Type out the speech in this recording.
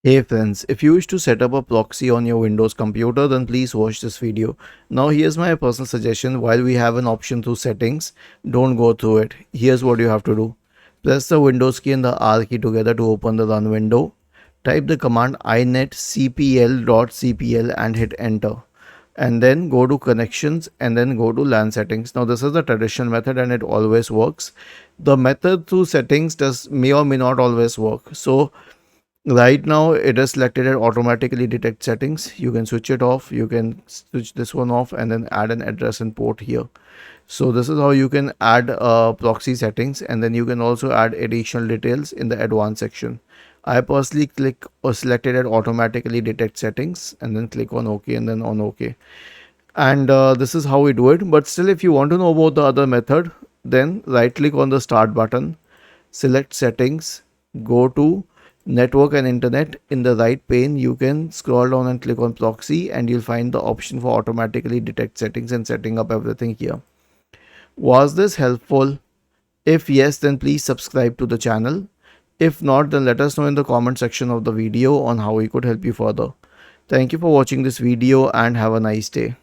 Hey friends, if you wish to set up a proxy on your Windows computer, then please watch this video. Now here's my personal suggestion. While we have an option through settings, don't go through it. Here's what you have to do. Press the Windows key and the R key together to open the run window. Type the command inetcpl.cpl and hit enter. And then go to connections and then go to LAN settings. Now this is the traditional method and it always works. The method through settings may or may not always work. So right now it is selected at automatically detect settings. You can switch it off, you can switch this one off and then add an address and port here. So this is how you can add proxy settings, and then you can also add additional details in the advanced section. I personally click or selected at automatically detect settings and then click on OK and then on OK. And this is how we do it. But still, if you want to know about the other method, then right click on the start button, select settings, go to network and internet. In the right pane you can scroll down and click on proxy and you'll find the option for automatically detect settings and setting up everything here. Was this helpful? If yes, then please subscribe to the channel. If not, then let us know in the comment section of the video on how we could help you further. Thank you for watching this video and have a nice day.